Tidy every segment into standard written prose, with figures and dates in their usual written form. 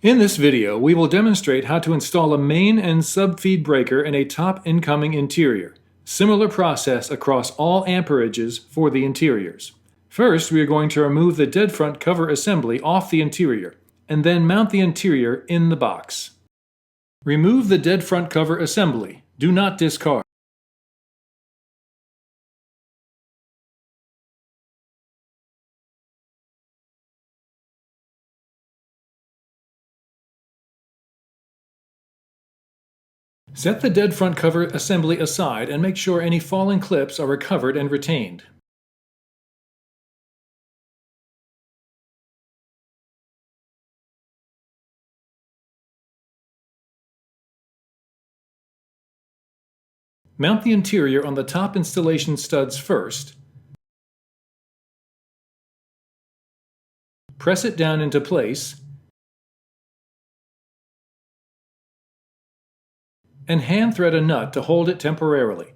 In this video, we will demonstrate how to install a main and subfeed breaker in a top incoming interior. Similar process across all amperages for the interiors. First, we are going to remove the dead front cover assembly off the interior, and then mount the interior in the box. Remove the dead front cover assembly. Do not discard. Set the dead front cover assembly aside and make sure any falling clips are recovered and retained. Mount the interior on the top installation studs first. Press it down into place and hand thread a nut to hold it temporarily.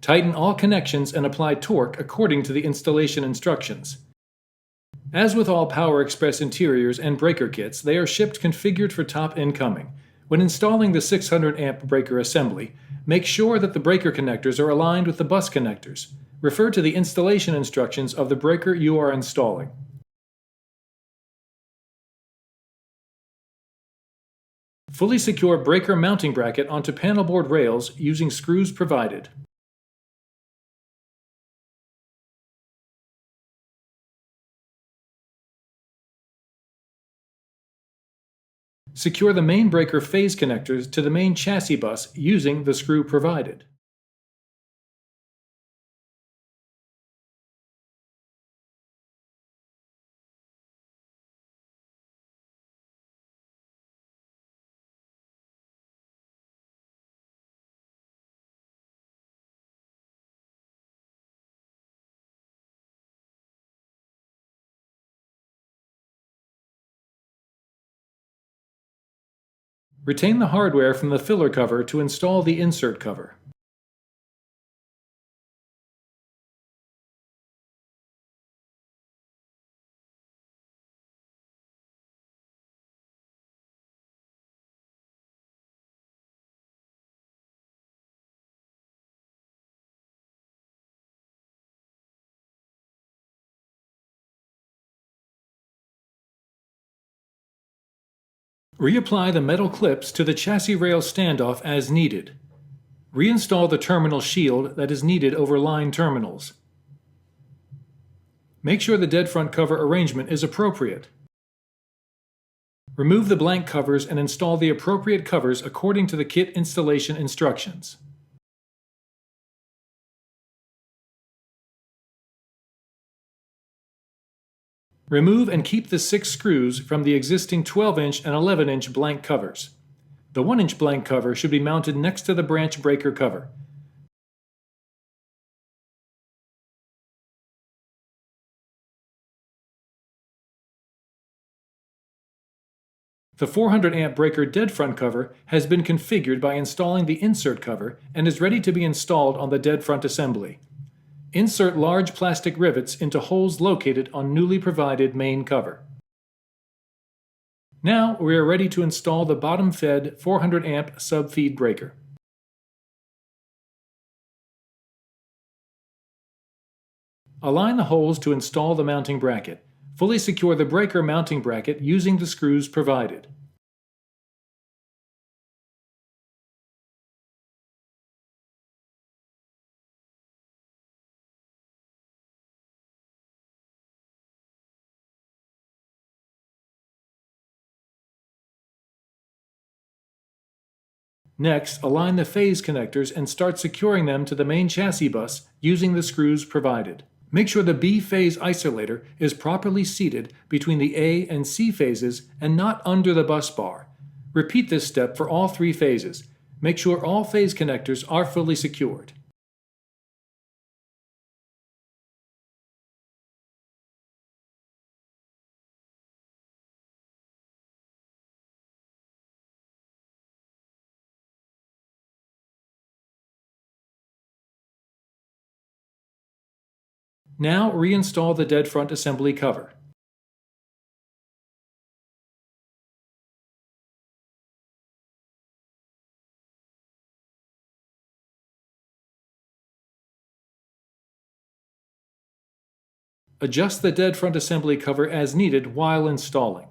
Tighten all connections and apply torque according to the installation instructions. As with all Power Express interiors and breaker kits, they are shipped configured for top incoming. When installing the 600 amp breaker assembly, make sure that the breaker connectors are aligned with the bus connectors. Refer to the installation instructions of the breaker you are installing. Fully secure breaker mounting bracket onto panel board rails using screws provided. Secure the main breaker phase connectors to the main chassis bus using the screw provided. Retain the hardware from the filler cover to install the insert cover. Reapply the metal clips to the chassis rail standoff as needed. Reinstall the terminal shield that is needed over line terminals. Make sure the dead front cover arrangement is appropriate. Remove the blank covers and install the appropriate covers according to the kit installation instructions. Remove and keep the 6 screws from the existing 12-inch and 11-inch blank covers. The 1-inch blank cover should be mounted next to the branch breaker cover. The 400 amp breaker dead front cover has been configured by installing the insert cover and is ready to be installed on the dead front assembly. Insert large plastic rivets into holes located on newly provided main cover. Now we are ready to install the bottom-fed 400 amp subfeed breaker. Align the holes to install the mounting bracket. Fully secure the breaker mounting bracket using the screws provided. Next, align the phase connectors and start securing them to the main chassis bus using the screws provided. Make sure the B phase isolator is properly seated between the A and C phases and not under the bus bar. Repeat this step for all 3 phases. Make sure all phase connectors are fully secured. Now reinstall the dead front assembly cover. Adjust the dead front assembly cover as needed while installing.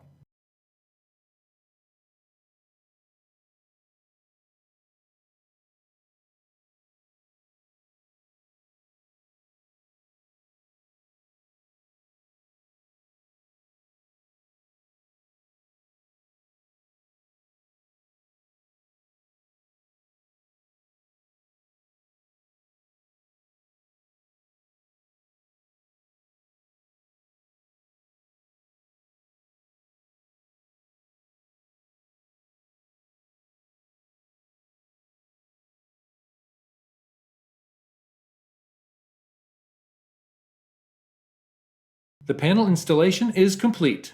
The panel installation is complete.